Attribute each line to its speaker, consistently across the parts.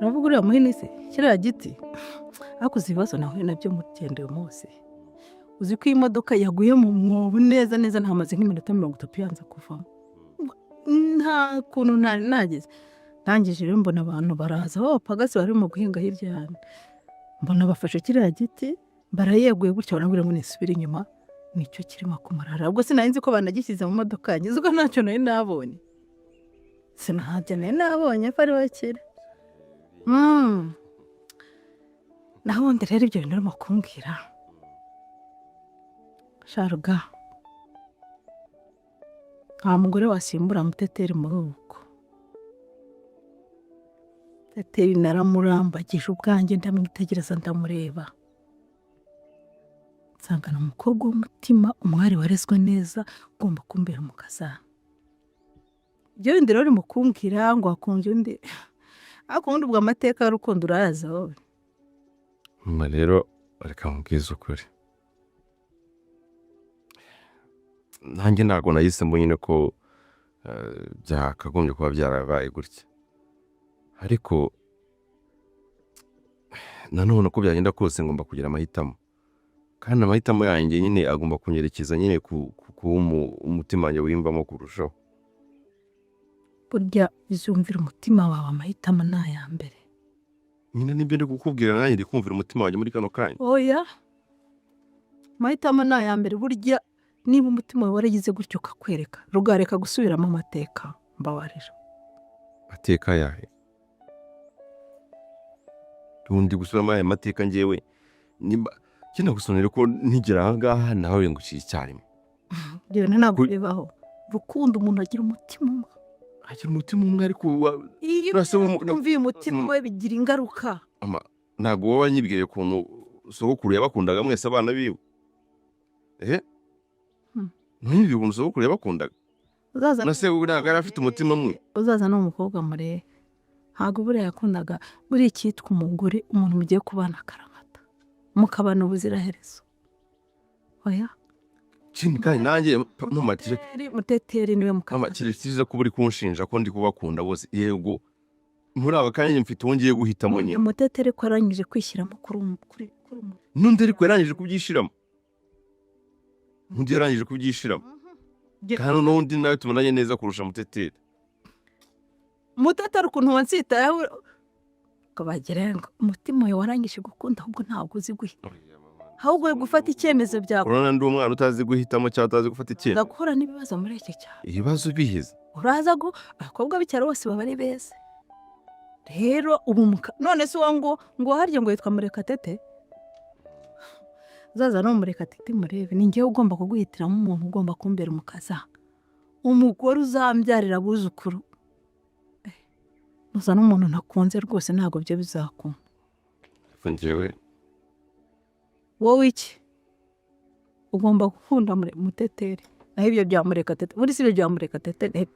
Speaker 1: uravuga uriya muhini se kiriya giti hakuze ibibazo nahuye nabyo mu rugendo uyu munsi. Uzi ko iyi modoka yaguye mu mwobo neza neza ntamaze nk'iminota 30 yanze kuvamo. Nta kuntu nageze. Ntangije rero mbona abantu baraza bapagase bari mu guhinga hirya yanjye. Mbona bafashe kiriya giti barayeguye gutyo barambwira ngo nisubire inyuma nicyo kirimo kumarara. Ubwo sinari ko banagishyize mu modoka yanjye uko ntacyo nari nabonye. Sinahajya nari nabonye ko ari bakire. Nabundi rero ibyo bintu urimo kumbwira Sharuga nta mugore wasimbura Muteteri muri uko. Muteteri naramurambagije ubwanjye ndamwitegereza ndamureba nsanga ni umukobwa w'umutima umwari warezwe neza ugomba kumbera umukazana. Ibyo bindi rero urimo kumbwira ngo akunze undi akundi ubwo amateka y'urukundo urayazi wowe.
Speaker 2: Mama rero reka nkubwize ukuri, nanjye ntabwo nahisemo nyine ko byakagombye kuba byarabaye gutya, ariko nanone uko byagenda kose ngomba kugira amahitamo, kandi amahitamo yanjye nyine agomba kunyerekeza nyine ku umutima wanjye wiyumvamo kurushaho.
Speaker 1: Burya bizumvira umutima wawe amahitamo ni aya mbere.
Speaker 2: Nyine nibyo ndi kukubwira, nanjye ndi kumvira umutima wanjye muri kano kanya.
Speaker 1: Oya amahitamo ni aya mbere. Burya niba umutima wawe waragize gutyo ukakwereka rugareka gusubiramo amateka mbabarira.
Speaker 2: Mateka yahe? Rundi gusubiramo aya mateka njyewe nimba kina gusonera ko ntigera aha ngaha nawe ngo cyicyarimwe.
Speaker 1: Njyewe ntabwo bibaho. Rukundo umuntu agira umutima umwe.
Speaker 2: Agira umutima umwe ariko
Speaker 1: kumva umutima we bigira ingaruka.
Speaker 2: Mama ntabwo wowe wanyibwiye ukuntu sogokuru yabakundaga mwese abana biwe. Ntunyibwiye ukuntu sogokuru yabakundaga. Na se ubu ntabwo yari afite umutima umwe.
Speaker 1: Uzaza ni umukobwa murebe. Ntabwo buriya yakundaga buri icyitwa umugore umuntu mugiye kubana akaramata mukabana ubuziraherezo. Oya
Speaker 2: kandi nanjye
Speaker 1: Muteteri niwe mukama.
Speaker 2: Mama kirisiza ko buri kunshinja ko ndi kubakunda bose. Yego muri aba kandi mfite wongeye guhitamo nyine.
Speaker 1: Muteteri ko arangije kwishyiramo kuri
Speaker 2: n'undi ariko yarangije kubyishiramo. N'undi yarangije kubyishiramo. Kandi n'undi nawe tumenanye neza kurusha Muteteri.
Speaker 1: Muteteri ukuntu wansitayeho ukabagera ngo umutima wawe warangije gukunda ahubwo ntabwo uzi guhita. Ahubwo gufata icyemezo byawe.
Speaker 2: Urana ndi umwana utazi guhitamo cyangwa utazi gufata icyemezo.
Speaker 1: Ndakora n'ibibazo muri iki cyane.
Speaker 2: Ibibazo bihize.
Speaker 1: Uraza go abakobwa b'icyaro bose baba ari beza. Rero ubu none se wango ngo harye ngo yitwa Murekatete. Uzaza no Murekatete murebe ni ngiye ugomba kuguhitiramo umuntu ugomba kumbera umukaza. Umugore uzambyarira abuzukuru. Nuza n'umuntu nakunze rwose ntabwo byo bizakunda.
Speaker 2: Njyewe
Speaker 1: wowe iki ugomba gukunda Muteteri naho ibyo bya Murekatete muri si ibyo bya Murekatete.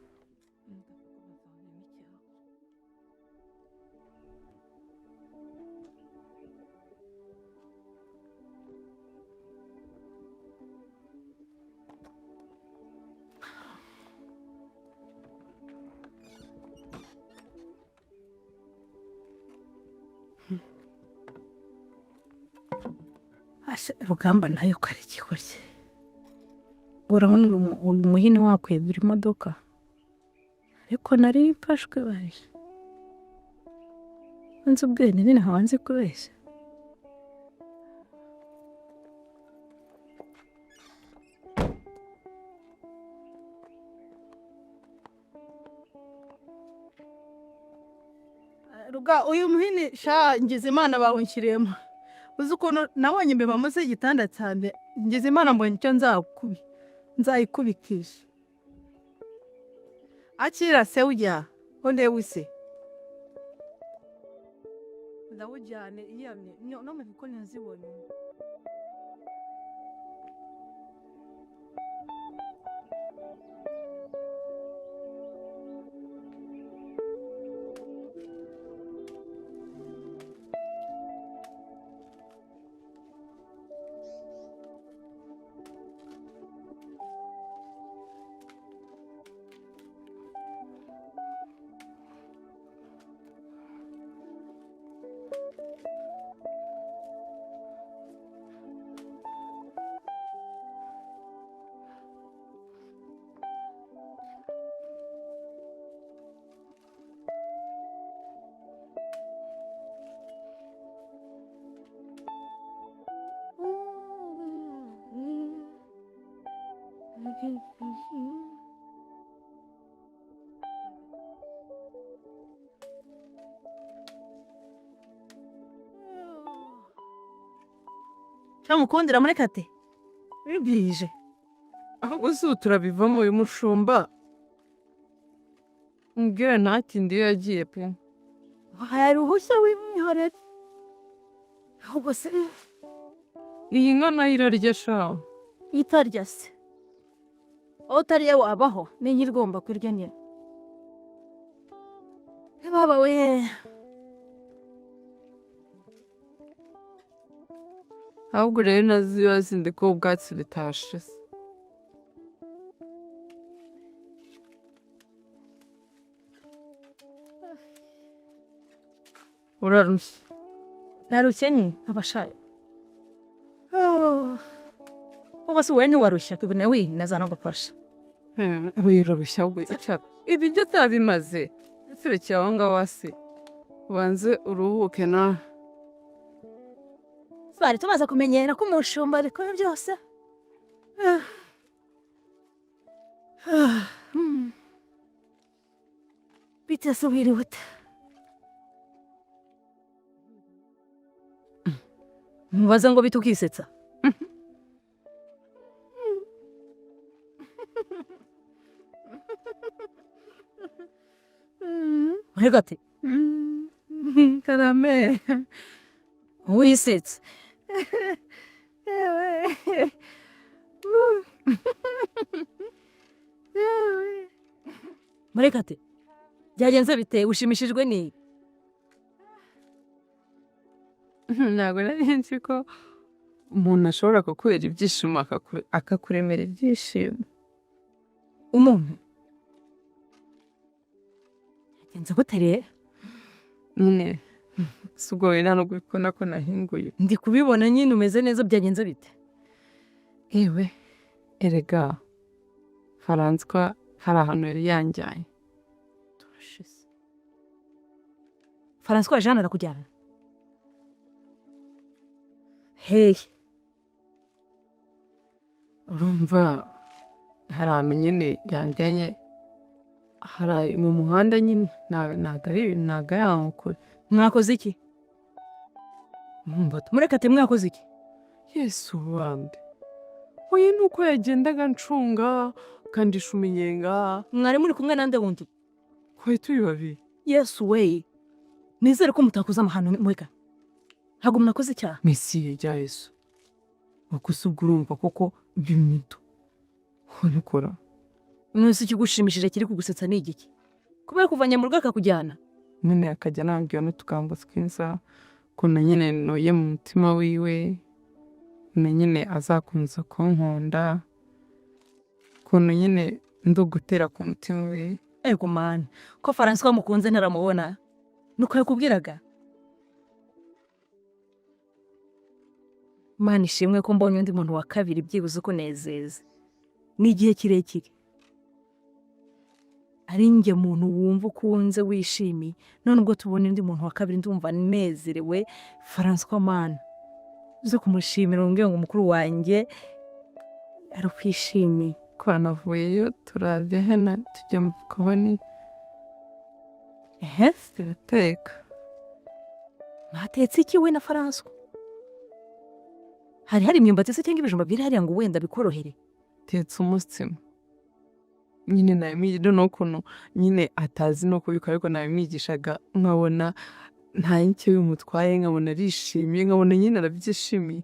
Speaker 1: Rugamba nayo ko ari igikorye. Urabona uyu muhini wakwegura imodoka ariko nari mfashwe baje nzi ubwenge nyine hanze kubeshya. Ruga uyu muhini sha ngize Imana bawunshyiriyemo. Uzi ukuntu nabonye imbeba munsi y'igitanda cyane ngize Imana mbonye icyo nzayikubikisha. Akira se ujya onde wise ndawujyane iyamye no mu biko ntazibone. cyamukundira muri kate bibwije
Speaker 3: ahubwo si ubu turabivamo uyu mushumba mbwira ntakindi iyo yagiye pe
Speaker 1: hari uruhushya w'imyorere ahubwo se
Speaker 3: iyi nka nayo irarya shaho
Speaker 1: itarya se aho utariye wabaho niyo igomba kurya nyine baba we
Speaker 3: ahubwo rero nazo iyo zindi ko ubwatsi butashize urarushye
Speaker 1: narushye nyine abashaye ubwo se wowe ntiwarushya kubona winaza no gufasha
Speaker 3: wirarushya ahubwo icyaka ibi byo utabimaze turekeye aho ngaho hasi ubanze uruhuke na
Speaker 1: twari tumaze kumenyera ko umushumba abikora byose bitese wiriwe ute mubaze ngo bite ukisetsa Hegati.
Speaker 3: karame
Speaker 1: Wisetse. Murekate. Byagenze bite ushimishijwe ni?
Speaker 3: ntabwo nari nzi ko umuntu ashobora kukubera ibyishimo akakuremera ibyishimo
Speaker 1: Umuntu. Byagenze gute rero?
Speaker 3: nyine si ubwo wenda no kubona ko nahinguye
Speaker 1: Ndi kubibona nyine umeze neza byagenze bite?
Speaker 3: yewe erega Faranswa hari ahantu yari yanjyanye
Speaker 1: Turashize. Faranswa Jean arakujyana. Hey.
Speaker 3: urumva hari ahantu nyine yanjyanye hari mu muhanda nyine ntabwo ari ibintu ntabwo ari ahantu kure
Speaker 1: Mwakoze iki? Murekate mwakoze iki?
Speaker 3: yesu bande oya ni uko yagendaga ncunga kandisha umunyenga
Speaker 1: Mwari muri kumwe nande wundi?
Speaker 3: twari turi babiri
Speaker 1: Yesu we. Nizere ko mutakoze amahano mwega. Ntabwo mnakoze icyaha.
Speaker 3: mesiye rya yesu wakusa ubwo urumva koko bimito ubikora
Speaker 1: Mwese ikigushimishije kiri kugusetsa ni igiki? Kubera kuvanya mu rugo akakujyana.
Speaker 3: nyine akajya nambwira n'utugambo twiza ukuntu nyine noye mu mutima wiwe ukuntu nyine azakomeza kunkunda ukuntu nyine ndugutera ku mutima wiwe
Speaker 1: Ego man. Ko Faranswa mukunze ntaramubona. Nuko yakubwiraga. Mana ishimwe ko mbonye undi muntu wa kabiri byibuze uko nezeza. Ni igihe kirekire. Ari njye muntu wumva ukunze wishimiye. None ubwo tubona undi muntu wa kabiri ndumva nezerewe. Faranswa man. Uze kumushimira ngo umukuru wanjye arakwishimiye.
Speaker 3: twanavuyeyo turarya hena tujya mu kaboni turateka
Speaker 1: Mwatetse iki we na Faranswa? Hari imyumbati se cyangwa ibijumba biri hariya ngo wenda bikorohere?
Speaker 3: tetse umutsima nyine nabimwigisha n'ukuntu nyine atazi no kubikora ariko nabimwigishaga nkabona nta nicyo bimutwaye nkabona arishimye nkabona nyine arabyishimiye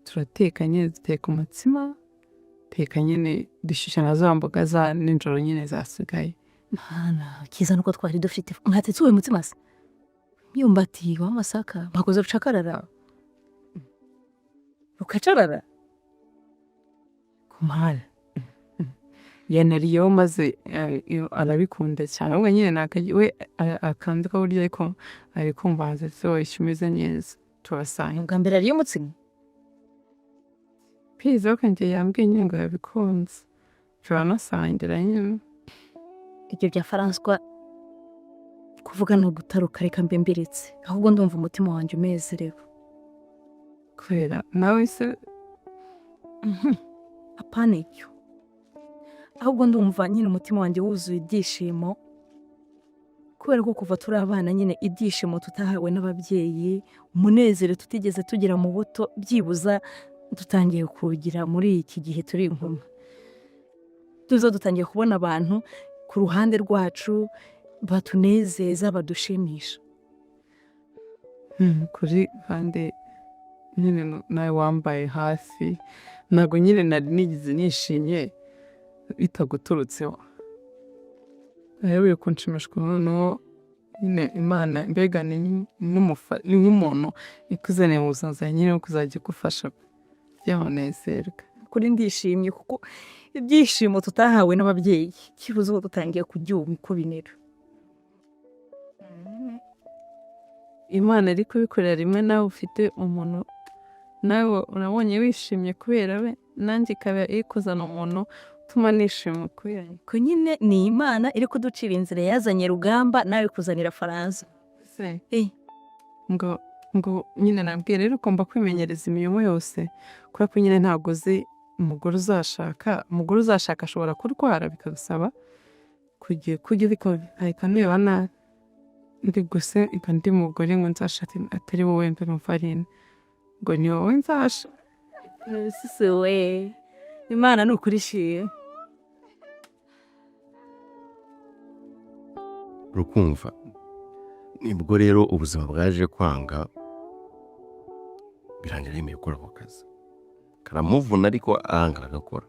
Speaker 3: turateka nyine duteka umutsima teka nyine dushyushya na za mboga za nijoro nyine zasigaye
Speaker 1: Mana, kiza nuko twari dufite. Mwatetse uwe mutsima se? Imyumbati w'amasaka bakoze rucakarara. Rukacarara?
Speaker 3: kumara yanariyeho maze arabikunda cyane ahubwo nyine we akanze ko burya ariko ari kumva hanze se imeze neza turasanga
Speaker 1: Ubwa mbere ariyo mutsima.
Speaker 3: piza wakanje yambwiye nyine ngo yabikunze turanasangira nyine
Speaker 1: Ibyo bya Faranswa kuvuga no gutaruka reka mbe mbiritse. Ahubwo ndumva umutima wanjye umezerewe.
Speaker 3: kubera nawe se
Speaker 1: Apana icyo. ahubwo ndumva nyine umutima wanjye wuzuye ibyishimo kubera ko kuva turi abana nyine ibyishimo tutahawe n'ababyeyi, umunezero tutigeze tugira mu buto byibuza dutangiye kuwugira muri iki gihe turi inkumi. Dutangiye kubona abantu ku ruhande rwacu batunezeza, badushimisha.
Speaker 3: Kuri bande nyine nawe wambaye hafi ntabwo nyine nari nigize nishimye bitaguturutseho. Rero kunshimishwa noneho nyine Imana mbega ni nk'umuntu ikuzaniye mu buzima bwawe nyine kuzajya igufasha byabonezerwa.
Speaker 1: Kuri ndishimye kuko ibyishimo tutahawe n'ababyeyi kibuze uko dutangiye kubyumva uko binera.
Speaker 3: Imana iri kubikorera rimwe nawe ufite umuntu nawe urabonye wishimye kubera we, nanjye ikaba iri kuzana umuntu utuma nishima kubera
Speaker 1: ko nyine ni Imana iri kuducira inzira, yazanye Rugamba nawe kuzanira Faransa.
Speaker 3: ngo nyine nabwiye rero ugomba kwimenyereza imirimo yose kubera ko nyine ntabwo uzi umugore uzashaka ashobora kurwara bikagusaba kujya ariko niba ndi gusa ndi mugore ngo nzashake atari wowe mbe mufarine ngo ni wowe nzasha.
Speaker 1: Sisi we Imana nukurishiye.
Speaker 2: Rukumva nibwo rero ubuzima bwaje kwanga birangira yemeye gukora ako kazi karamuvuna ariko ahangara agakora.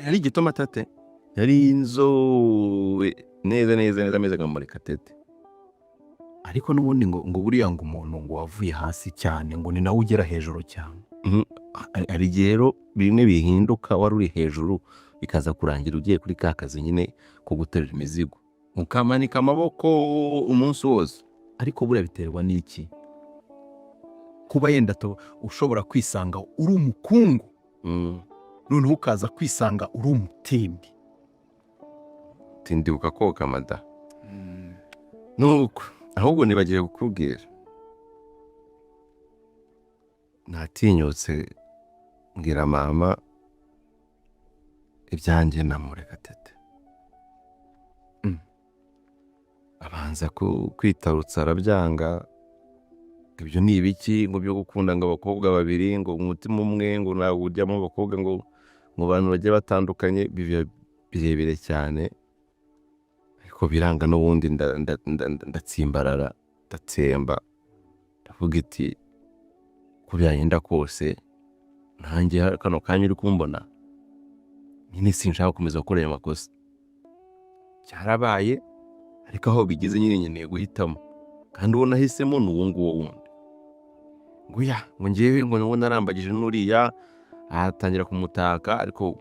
Speaker 2: Yari igitomatate, yari inzobe neza ameze nka Murekatete.
Speaker 4: ariko n'ubundi ngo buriya ngo umuntu ngo wavuye hasi cyane ngo ni nawe ugera hejuru cyane.
Speaker 2: Hari igihe rero bimwe bihinduka, wari uri hejuru bikaza kurangira ugiye kuri ka kazi nyine ko guterura imizigo ukamanika amaboko umunsi wose.
Speaker 4: Ariko buriya biterwa n'iki? Kuba yenda ushobora kwisanga uri umukungu noneho ukaza kwisanga uri umutindi.
Speaker 2: Tindibuka koga mada nuko ahubwo nibagiye kukubwira, natinyutse mbwira mama ibyanjye na Murekatete. Abanza kwitarutsa arabyanga, ibyo ni ibiki ngo byo gukunda ngo abakobwa babiri ngo umutima umwe ngo nawe ujyamo abakobwa ngo abantu bagiye batandukanye, birebire cyane. Ariko biranga n'ubundi ndatsimbarara ndatsemba, ndavuga iti ko byagenda kose nanjye kano kanya uri kumbona nyine sinshaka gukomeza gukora ayo makosa. Cyarabaye ariko aho bigeze nyine nkeneye guhitamo, kandi uwo nahisemo ni uwo nguwo wundi. Ngo njyewe ngo nubwo narambagije n'uriya atangira kumutaka, ariko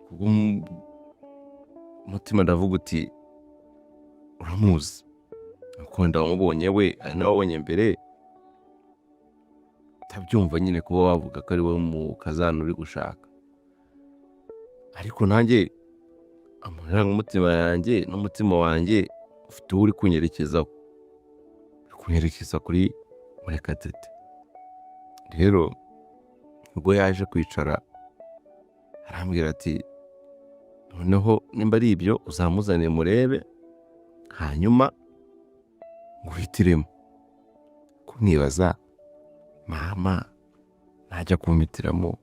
Speaker 2: umutima ndavuga uti uramuzi kuko ndamubonye we ari nawe wabonye mbere. Tabyumva nyine kuba wavuga ko ari wowe mu kazana uri gushaka, ariko nanjye amuranga umutima yanjye n'umutima wanjye ufite uwo uri kunyerekezaho, kuri Murekatete. Rero ubwo yaje kwicara arambwira ati noneho nimba ari ibyo uzamuzane murebe hanyuma nguhitiremo. Kunibaza mama najya kumitiramo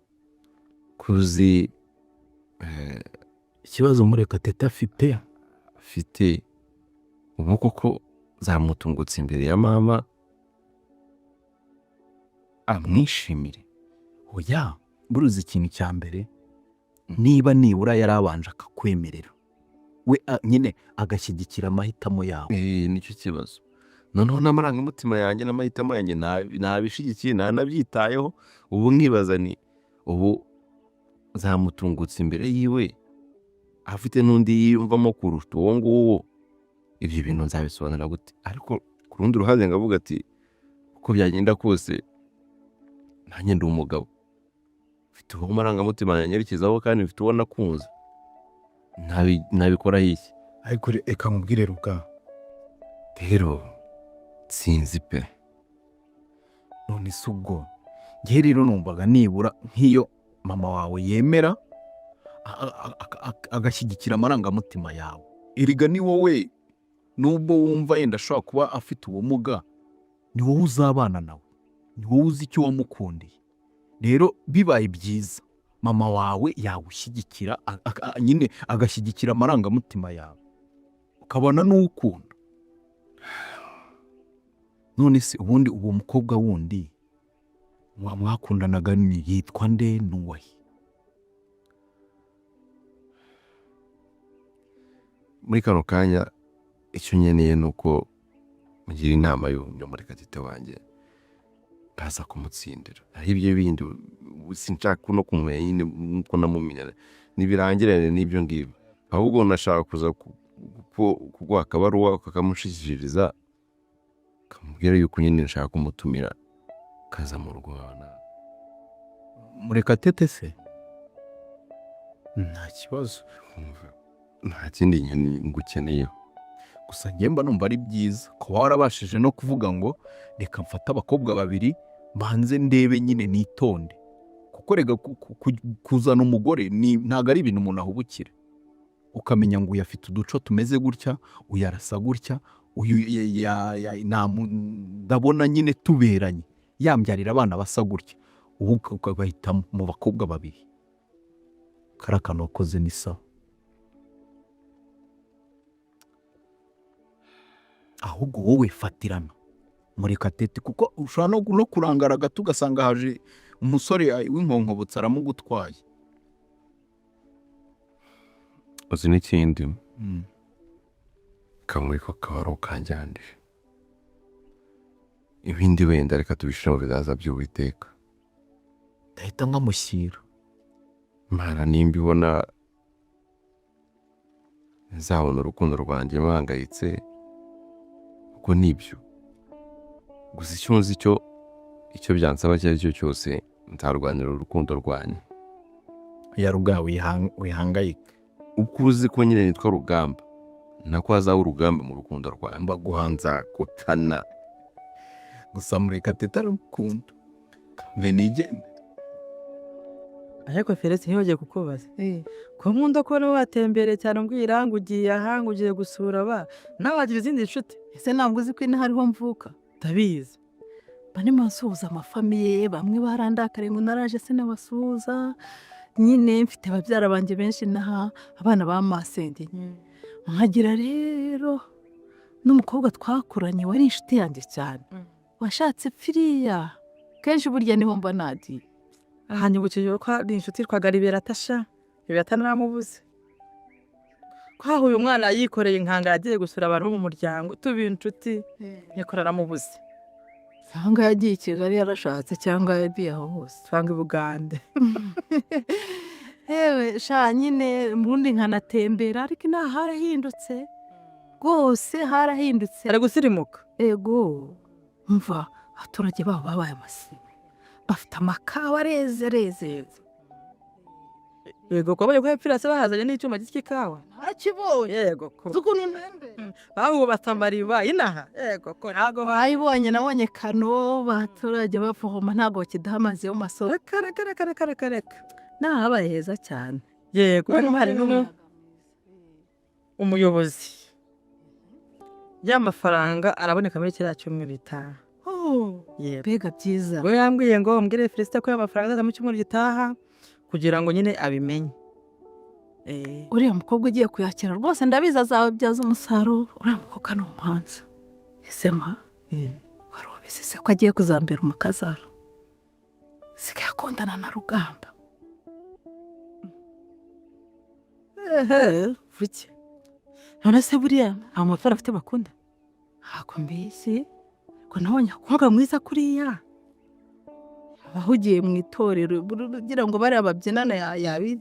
Speaker 2: kuzi
Speaker 4: ikibazo Murekatete
Speaker 2: afite ubu koko zamutungutse imbere ya mama
Speaker 4: amwishimire. Oya, buruzi ikintu cya mbere, niba nibura yarabanje akakwemerera we nyine agashyigikira amahitamo yawe.
Speaker 2: Nicyo kibazo. Noneho n'amarangamutima yanjye n'amahitamo yanjye nabishigikiye, nanabyitayeho. Ubu nkibaza ni ubu zamutungutse imbere yiwe afite n'undi yiyumvamo kurusha uwo nguwo, ibyo bintu nzabisobanura gute? Ariko ku rundi ruhande ngavuga ati uko byagenda kose nanjye ndi umugabo, mfite uwo marangamutima yanyerekezaho kandi mfite uwo nakunze, nabikora iki?
Speaker 4: Ariko reka nkubwire Ruga,
Speaker 2: rero sinzi pe.
Speaker 4: none se ubwo njye rero numvaga nibura nk'iyo mama wawe yemera agashyigikira amarangamutima yawe. Erega ni wowe, nubwo wumva yenda ashobora kuba afite ubumuga, ni wowe uzabana nawe, ni wowe uzi icyo wamukundiye. Rero bibaye byiza mama wawe yagushyigikira, nyine agashyigikira amarangamutima yawe, ukabona n'uwukunda. None se ubundi uwo mukobwa wundi mwakundanaga yitwa nde, n'uwahe?
Speaker 2: Muri kano kanya icyo nkeneye ni uko mugira inama yo Murekatete wanjye nkaza kumutsindira. Aho ibyo bindi sinshaka no kumenya nyine uko namumenya nibirangirane n'ibyo ngibyo, ahubwo nashaka kuza kuguha akabaruwa kakamushishiriza kamubwira yuko nyine nshaka kumutumira kaza mu rugo wawe.
Speaker 4: Murekatete se nta kibazo,
Speaker 2: nta kindi ngukeneyeho.
Speaker 4: gusa njye mba numva ari byiza kuba warabashije no kuvuga ngo reka mfate abakobwa babiri banze ndebe, nyine nitonde, kuko rega kuzana umugore ntabwo ari ibintu umuntu ahubukira. Ukamenya ngo uyu afite uduco tumeze gutya, uyu arasa gutya, uyu ndabona nyine tuberanye, yambyarira abana basa gutya, ubu ukagahitamo mu bakobwa babiri. kariya kantu wakoze ni sawa, ahubwo wowe fatirana Murekatete, kuko ushobora no kurangara gato ugasanga haje umusore w'inkonkobotsi aramugutwaye.
Speaker 2: Uzi n'ikindi, kamuri ko kabaro kanjyandije, ibindi wenda reka tubishyire mu biganza by'Uwiteka.
Speaker 4: Ndahita nkamushyira.
Speaker 2: Mana nimba ibona nzabona urukundo rwanjye mpangayitse, kuko nibyo gusa icyo nzi icyo byansaba icyo ari cyo cyose nzarwanira urukundo rwanyu.
Speaker 4: Ya Rugamba wihangayika,
Speaker 2: uko uzi ko nyine nitwa Rugamba, nako hazaba urugamba mu rukundo rwanyu, mbaguhanza kutana.
Speaker 4: gusa Murekatete arukunda venigende.
Speaker 1: ariko Felix ntiyogiye kukubaza ko nkunda kubona watembereye cyane, mbwira ngo ugiye aha, ngo ugiye gusura aba nawe wagira izindi nshuti. Ese ntabwo uzi ko ino hariho mvuka? Ndabizi bane masuhuza amafamiye, bamwe barandakare ngo naraje se nabasuhuza, nyine mfite ababyara banjye benshi naha abana ba masenge, nkagira rero n'umukobwa twakuranye wari inshuti yanjye cyane, washatse pfiriya kenshi burya niho mba nadi. Hanyibukije ko ari inshuti twagaribera atasha ibata naramubuze, kwaho uyu mwana yikoreye inkanga yagiye gusura abantu mu muryango tubi inshuti, yakora naramubuze. Cyangwa yagiye i Kigali yarashatse, cyangwa yagiye aho hose, cyangwa i Bugande. Ewe sha nyine mbundi nkanatembera, ariko inaha harahindutse rwose, harahindutse ari gusirimuka. Ego mva abaturage babo babaye amasibo, bafite amakawa areze. Yego kwabonye ko hepfira se bahazanye n'icyuma cy'ikawa ntakibonye. Yego ko ukuntu ndende baho batamariba inaha. Yego ko ntago bayibonye, nabonye kano baturage bavoma, ntago kidahamaze yo masoro. Reka nahabaye heza cyane. Yego hari umuyobozi y'amafaranga araboneka muri kiriya cyumweru gitaha. Bega byiza, we yambwiye ngo mbwire Felicite ko y'amafaranga azaza mu cyumweru gitaha kugira ngo nyine abimenye. Uriya mukobwa ugiye kuyakira rwose ndabizi azababyaza umusaruro. Uriya mukobwa ni umuhanzi. Ese ma wari ubizi se ko agiye kuzambera umukazara? Sigaye akundana na Rugamba. Vuke none se buriya nta mafaranga afite bakunda? Hako mbese ko nabonye akobwa mwiza kuriya, abahugiye mu itorero kugira ngo bari ababyinana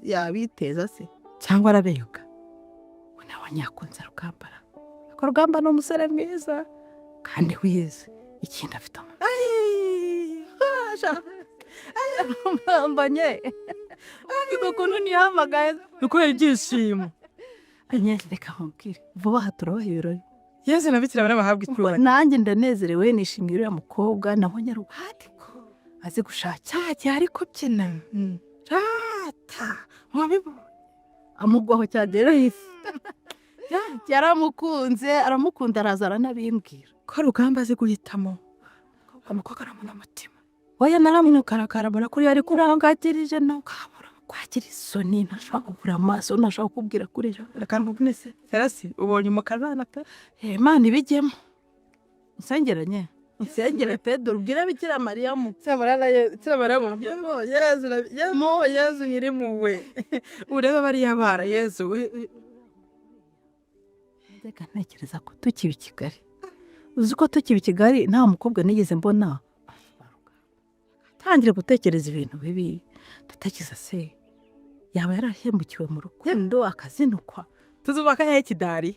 Speaker 1: yabiteza se, cyangwa arabeyuka? Nabonye akunze Rugamba. Ko Rugamba ni umusore mwiza kandi wize, ikindi afite mbanye ukuntu nihamagaye ukubera ibyishimo. Reka mubwire vuba aha turabaha ibirori. Yesu na Bikira barabahabwa icyubahiro. Nanjye ndanezerewe, nishimiye uriya mukobwa nabonye Rugamba azi gushaka cyane ariko byina rata mwabibonye. amugwaho cyagera yaramukunze aramukunda araza aranabimbwira
Speaker 3: ko rugamba azi guhitamo umukobwa aramuna umutima
Speaker 1: oya naramwukarakara mbona kuri ari kurangatirije nawe ukabura kwagira isoni ntashaka kubura amaso ntashaka kubwira kuri ejo
Speaker 3: reka nkubwire se Serasi ubonye umukazana pe
Speaker 1: Imana ibijyemo nsengeranye nsengere Pedro ubwire Bikira Mariya mu
Speaker 3: Yezu nyiri muwe urebe bariya bara Yezu
Speaker 1: ndeka ntekereza ko tukiba i Kigali uzi ko tukiba i Kigali nta mukobwa nigeze mbona tangire gutekereza ibintu bibi ndatekereza se yaba yarahembukiwe mu rukundo akazinukwa
Speaker 3: tuzubaka hehe Kidari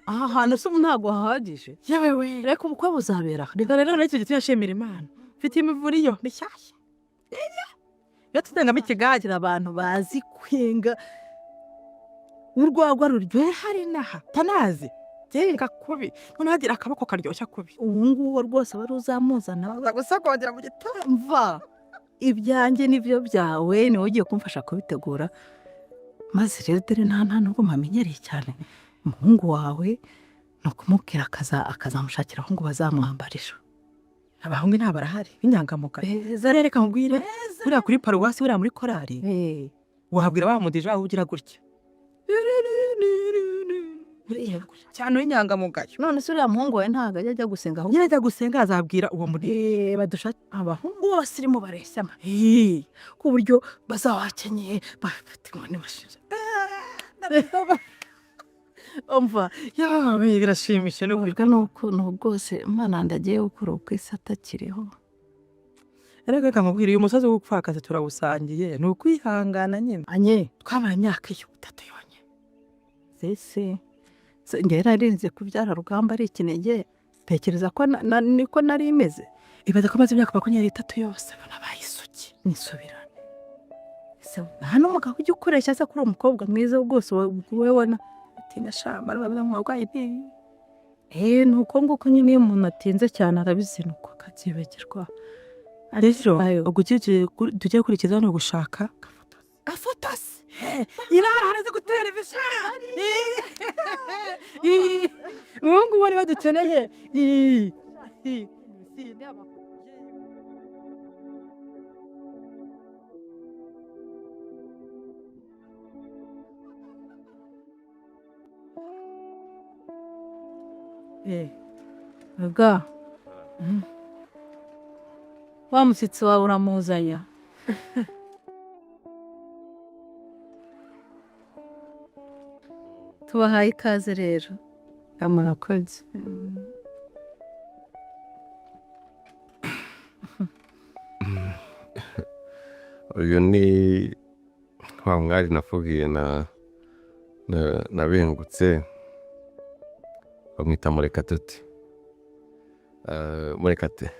Speaker 1: aha hantu se ntabwo hahagije
Speaker 3: yewe
Speaker 1: reka ubukwe buzabera
Speaker 3: reka rero n'icyo giti yashimira Imana mfite imivuriyo mishyashya iyo tutangamo ikiganiro
Speaker 1: abantu bazi kwenga urwagwa ruryoha
Speaker 3: hari naha tanazi genga kubi none hagira akaboko karyoshya kubi
Speaker 1: ubu ngubu rwose wari uzamuzana
Speaker 3: gusa kongera mu gitondo
Speaker 1: mva ibyanjye n'ibyo byawe niwe ugiye kumfasha kubitegura maze rero dore nta nubwo mpamenyereye cyane umuhungu wawe ni ukumubwira akazamushakira aho ngo bazamwambarisha
Speaker 3: abahungu nta barahari b'inyangamugayo
Speaker 1: zarereka nkubwire
Speaker 3: buriya kuri paruwasi buriya muri korari wahabwira bamudije aho ugira gutya cyane w'inyangamugayo
Speaker 1: none se uriya muhungu wawe ntabwo ajya gusenga aho
Speaker 3: nyine ajya gusenga azabwira uwo muri
Speaker 1: badusha abahungu bose irimo bareshyama ku buryo bazawakenyeye bafite inkoni bashize umva
Speaker 3: yawe birashimisha
Speaker 1: n'uburyo n'ukuntu bwose Imana ndagiye gukora uko isi atakiriho
Speaker 3: reka nkamubwira uyu musozi w'ubupfakazi turawusangiye ni ukwihangana nyine
Speaker 1: twabaye imyaka iyo 3 yonyine sese ngera arinze kubyara rugamba ari ikinege tekereza ko niko nari imeze
Speaker 3: ibaza ko maze imyaka 23 yose nabaye isuki
Speaker 1: nisubirane hano umugabo ujya ukoresha se kuri umukobwa mwiza rwose wowe wona atinda shamba babona umurwayi nuko nguko nyine iyo umuntu atinze cyane arabizinuka akabyibagirwa
Speaker 3: rero tugiye kurikiza no gushaka
Speaker 1: gafotosi
Speaker 3: irara haraze gutera ibishari umuhungu wari badukeneye
Speaker 1: Ga wa mushyitsi wawe uramuzanya tubahaye ikaze rero
Speaker 3: murakoze
Speaker 2: uyu ni wa mwari nafugiye nabengutse bamwita Murekatete Murekate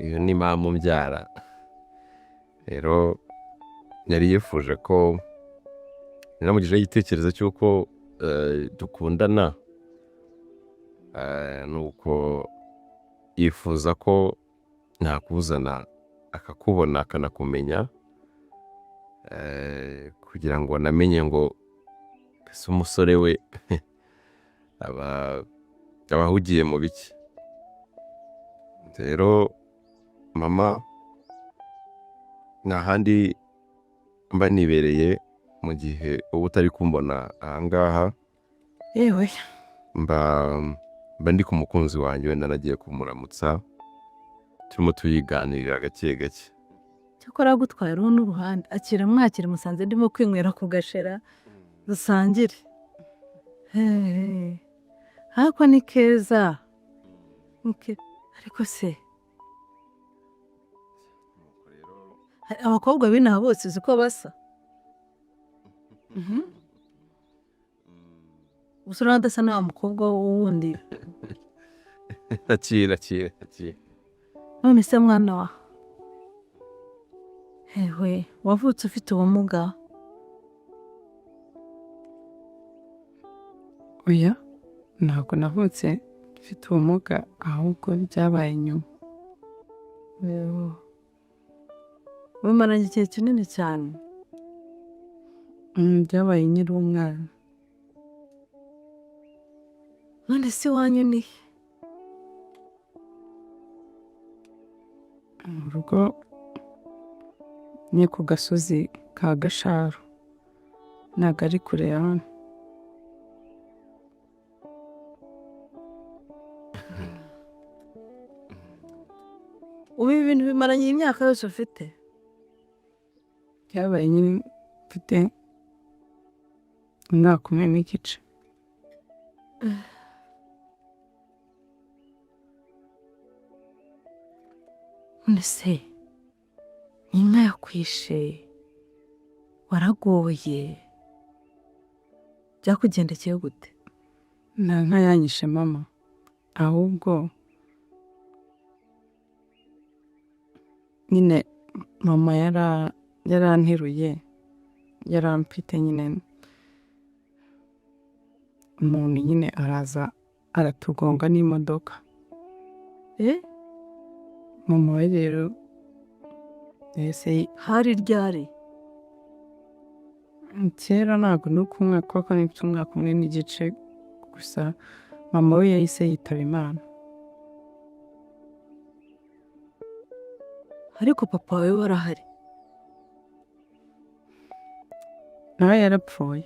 Speaker 2: uyu ni mama umbyara rero yari yifuje ko ninamugijeho igitekerezo cy'uko dukundana nuko yifuza ko nakuzana akakubona akanakumenya kugira ngo namenye ngo ese umusore we aba ahugiye mu biki. Rero mama nta handi mba nibereye mu gihe uba utari kumbona ahangaha,
Speaker 1: yewe
Speaker 2: mba ndi ku mukunzi wanjye wenda nagiye kumuramutsa turimo tuyiganirira gake gake.
Speaker 1: cyakora gutwara uruhu n'uruhande akira mwakira musanze ndimo kwinywera ku gashera dusangire. Hako ni keza ariko se abakobwa b'inaha bose uzi ko basa? Gusa uradasa na mukobwa wundi.
Speaker 2: Akira
Speaker 1: None se mwana wa hewe wavutse ufite ubumuga?
Speaker 3: Oya, ntabwo navutse mfite ubumuga ahubwo byabaye nyuma.
Speaker 1: Bimaranye igihe kinini cyane.
Speaker 3: Byabaye nkiri umwana.
Speaker 1: none se iwanyu ni he?
Speaker 3: Mu rugo ni ku gasozi ka Gasharu, ntabwo ari kure ya hano.
Speaker 1: ubu ibi bintu bimaranye imyaka yose ufite?
Speaker 3: Byabaye nkiri mfite umwaka umwe n'igice.
Speaker 1: none se inka yakwishe waragoye byakugendekeye gute?
Speaker 3: Nta nka yanyishe mama, ahubwo nyine mama yaranteruye, yaramfite nyine, umuntu nyine araza aratugonga n'imodoka. Mama we rero yahise
Speaker 1: hari ryari?
Speaker 3: kera, ntabwo ni uko umwaka, kuko nifite umwaka umwe n'igice gusa, mama we yahise yitaba Imana.
Speaker 1: ariko papa wawe warahari?
Speaker 3: nawe yarapfuye.